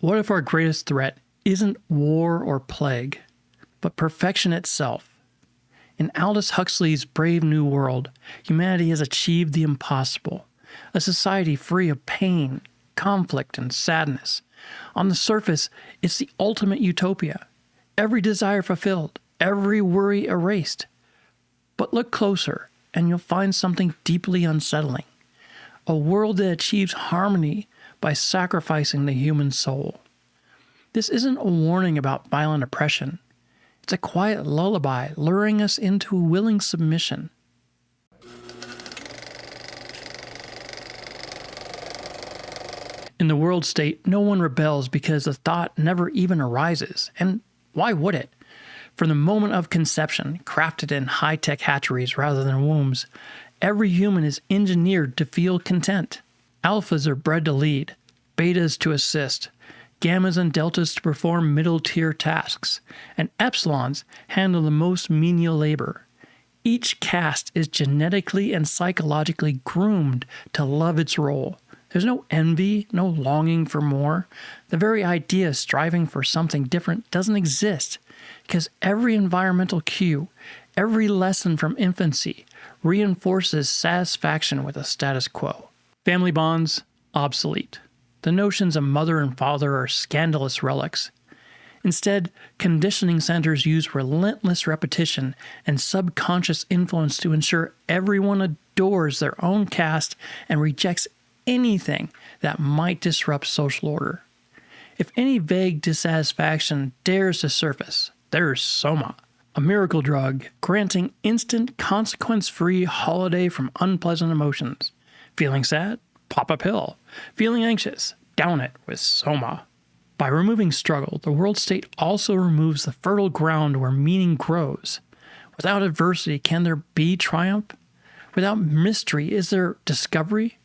What if our greatest threat isn't war or plague, but perfection itself? In Aldous Huxley's Brave New World, humanity has achieved the impossible, a society free of pain, conflict, and sadness. On the surface, it's the ultimate utopia, every desire fulfilled, every worry erased. But look closer, and you'll find something deeply unsettling. A world that achieves harmony by sacrificing the human soul. This isn't a warning about violent oppression. It's a quiet lullaby luring us into willing submission. In the world state, no one rebels because the thought never even arises. And why would it? From the moment of conception, crafted in high-tech hatcheries rather than wombs, every human is engineered to feel content. Alphas are bred to lead, betas to assist, gammas and deltas to perform middle-tier tasks, and epsilons handle the most menial labor. Each caste is genetically and psychologically groomed to love its role. There's no envy, no longing for more. The very idea of striving for something different doesn't exist, because every environmental cue, every lesson from infancy, reinforces satisfaction with the status quo. Family bonds, obsolete. The notions of mother and father are scandalous relics. Instead, conditioning centers use relentless repetition and subconscious influence to ensure everyone adores their own caste and rejects anything that might disrupt social order. If any vague dissatisfaction dares to surface, there's soma, a miracle drug granting instant consequence-free holiday from unpleasant emotions. Feeling sad? Pop a pill. Feeling anxious? Down it with soma. By removing struggle, the world state also removes the fertile ground where meaning grows. Without adversity, can there be triumph? Without mystery, is there discovery?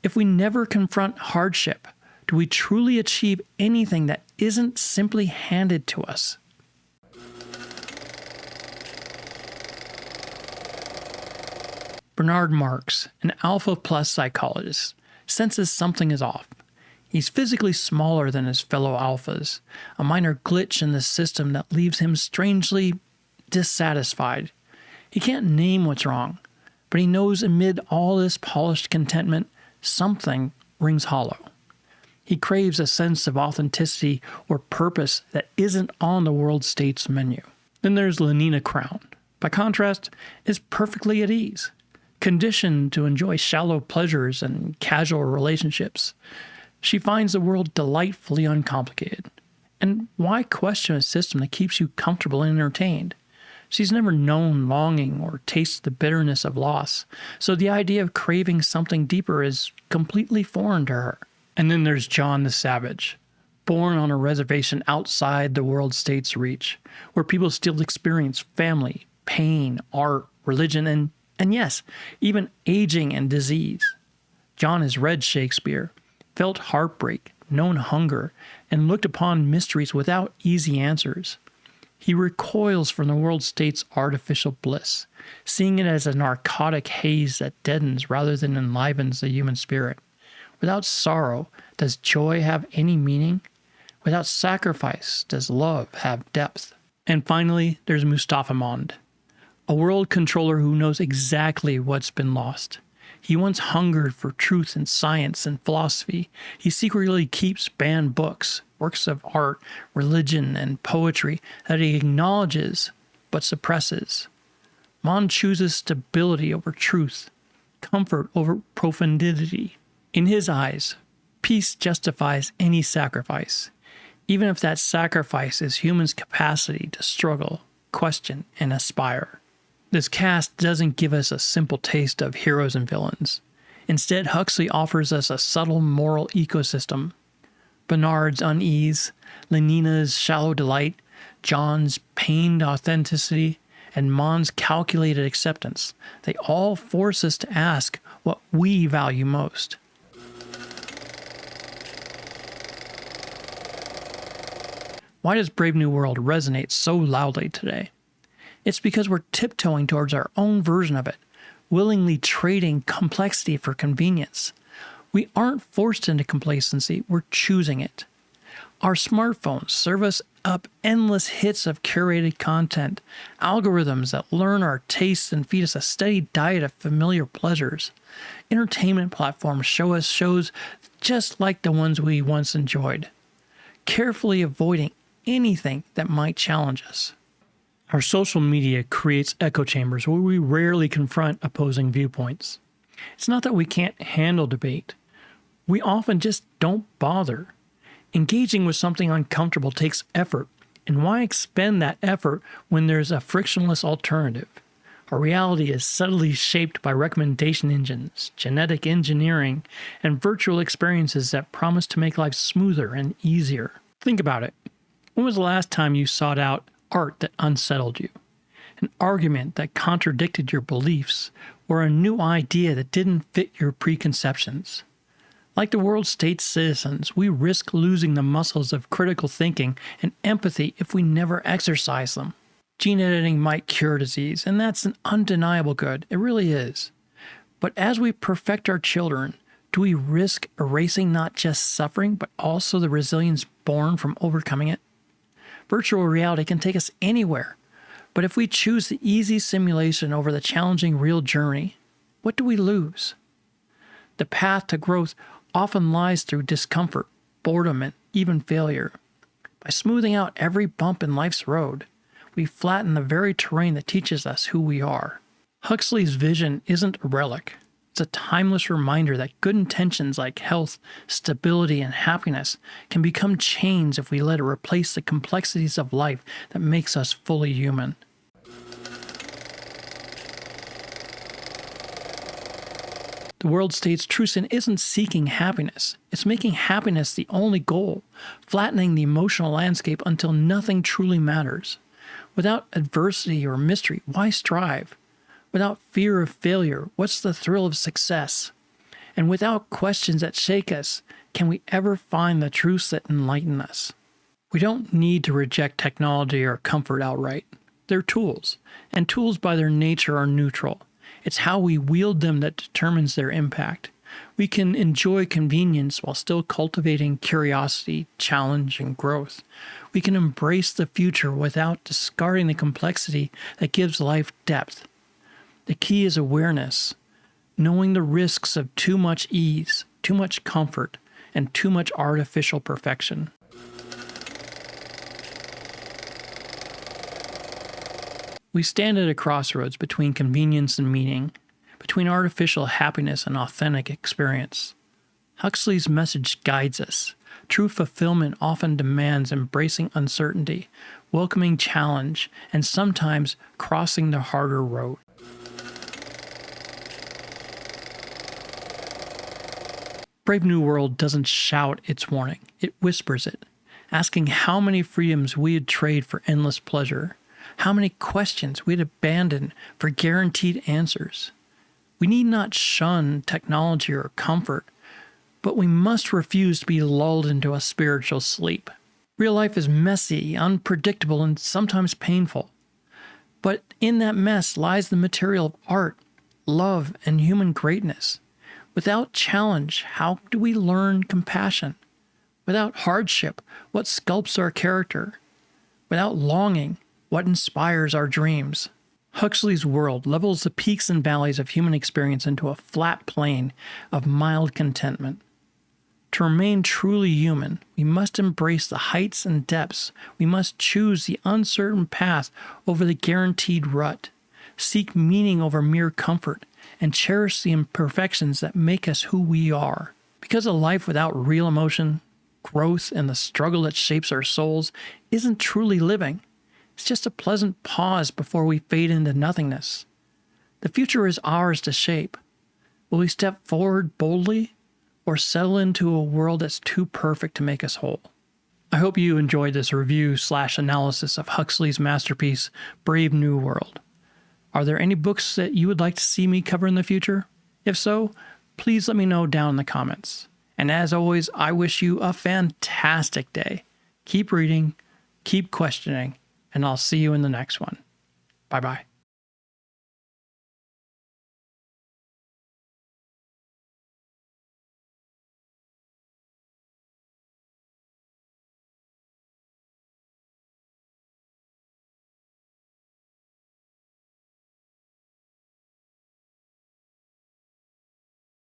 If we never confront hardship, do we truly achieve anything that isn't simply handed to us? Bernard Marx, an alpha plus psychologist, senses something is off. He's physically smaller than his fellow alphas, a minor glitch in the system that leaves him strangely dissatisfied. He can't name what's wrong, but he knows amid all this polished contentment, something rings hollow. He craves a sense of authenticity or purpose that isn't on the world state's menu. Then there's Lenina Crown. By contrast, is perfectly at ease, conditioned to enjoy shallow pleasures and casual relationships. She finds the world delightfully uncomplicated. And why question a system that keeps you comfortable and entertained? She's never known longing or tasted the bitterness of loss, so the idea of craving something deeper is completely foreign to her. And then there's John the Savage, born on a reservation outside the world state's reach, where people still experience family, pain, art, religion, and yes, even aging and disease. John has read Shakespeare, felt heartbreak, known hunger, and looked upon mysteries without easy answers. He recoils from the world state's artificial bliss, seeing it as a narcotic haze that deadens rather than enlivens the human spirit. Without sorrow, does joy have any meaning? Without sacrifice, does love have depth? And finally, there's Mustafa Mond, a world controller who knows exactly what's been lost. He once hungered for truth in science and philosophy. He secretly keeps banned books, works of art, religion, and poetry that he acknowledges but suppresses. Mond chooses stability over truth, comfort over profundity. In his eyes, peace justifies any sacrifice, even if that sacrifice is humans' capacity to struggle, question, and aspire. This cast doesn't give us a simple taste of heroes and villains. Instead, Huxley offers us a subtle moral ecosystem. Bernard's unease, Lenina's shallow delight, John's pained authenticity, and Mond's calculated acceptance. They all force us to ask what we value most. Why does Brave New World resonate so loudly today? It's because we're tiptoeing towards our own version of it, willingly trading complexity for convenience. We aren't forced into complacency, we're choosing it. Our smartphones serve us up endless hits of curated content, algorithms that learn our tastes and feed us a steady diet of familiar pleasures. Entertainment platforms show us shows just like the ones we once enjoyed, carefully avoiding anything that might challenge us. Our social media creates echo chambers where we rarely confront opposing viewpoints. It's not that we can't handle debate. We often just don't bother. Engaging with something uncomfortable takes effort, and why expend that effort when there's a frictionless alternative? Our reality is subtly shaped by recommendation engines, genetic engineering, and virtual experiences that promise to make life smoother and easier. Think about it. When was the last time you sought out art that unsettled you? An argument that contradicted your beliefs, or a new idea that didn't fit your preconceptions? Like the world's state citizens, we risk losing the muscles of critical thinking and empathy if we never exercise them. Gene editing might cure disease, and that's an undeniable good. It really is. But as we perfect our children, do we risk erasing not just suffering, but also the resilience born from overcoming it? Virtual reality can take us anywhere, but if we choose the easy simulation over the challenging real journey, what do we lose? The path to growth often lies through discomfort, boredom, and even failure. By smoothing out every bump in life's road, we flatten the very terrain that teaches us who we are. Huxley's vision isn't a relic. It's a timeless reminder that good intentions like health, stability, and happiness can become chains if we let it replace the complexities of life that makes us fully human. The world state's true sin isn't seeking happiness. It's making happiness the only goal, flattening the emotional landscape until nothing truly matters. Without adversity or mystery, why strive? Without fear of failure, what's the thrill of success? And without questions that shake us, can we ever find the truths that enlighten us? We don't need to reject technology or comfort outright. They're tools, and tools by their nature are neutral. It's how we wield them that determines their impact. We can enjoy convenience while still cultivating curiosity, challenge, and growth. We can embrace the future without discarding the complexity that gives life depth. The key is awareness, knowing the risks of too much ease, too much comfort, and too much artificial perfection. We stand at a crossroads between convenience and meaning, between artificial happiness and authentic experience. Huxley's message guides us. True fulfillment often demands embracing uncertainty, welcoming challenge, and sometimes crossing the harder road. Brave New World doesn't shout its warning, it whispers it, asking how many freedoms we'd trade for endless pleasure. How many questions we'd abandon for guaranteed answers. We need not shun technology or comfort, but we must refuse to be lulled into a spiritual sleep. Real life is messy, unpredictable, and sometimes painful. But in that mess lies the material of art, love, and human greatness. Without challenge, how do we learn compassion? Without hardship, what sculpts our character? Without longing, what inspires our dreams? Huxley's world levels the peaks and valleys of human experience into a flat plane of mild contentment. To remain truly human, we must embrace the heights and depths. We must choose the uncertain path over the guaranteed rut, seek meaning over mere comfort, and cherish the imperfections that make us who we are. Because a life without real emotion, growth, and the struggle that shapes our souls isn't truly living. It's just a pleasant pause before we fade into nothingness. The future is ours to shape. Will we step forward boldly or settle into a world that's too perfect to make us whole? I hope you enjoyed this review/analysis of Huxley's masterpiece, Brave New World. Are there any books that you would like to see me cover in the future? If so, please let me know down in the comments. And as always, I wish you a fantastic day. Keep reading, keep questioning, and I'll see you in the next one. Bye-bye.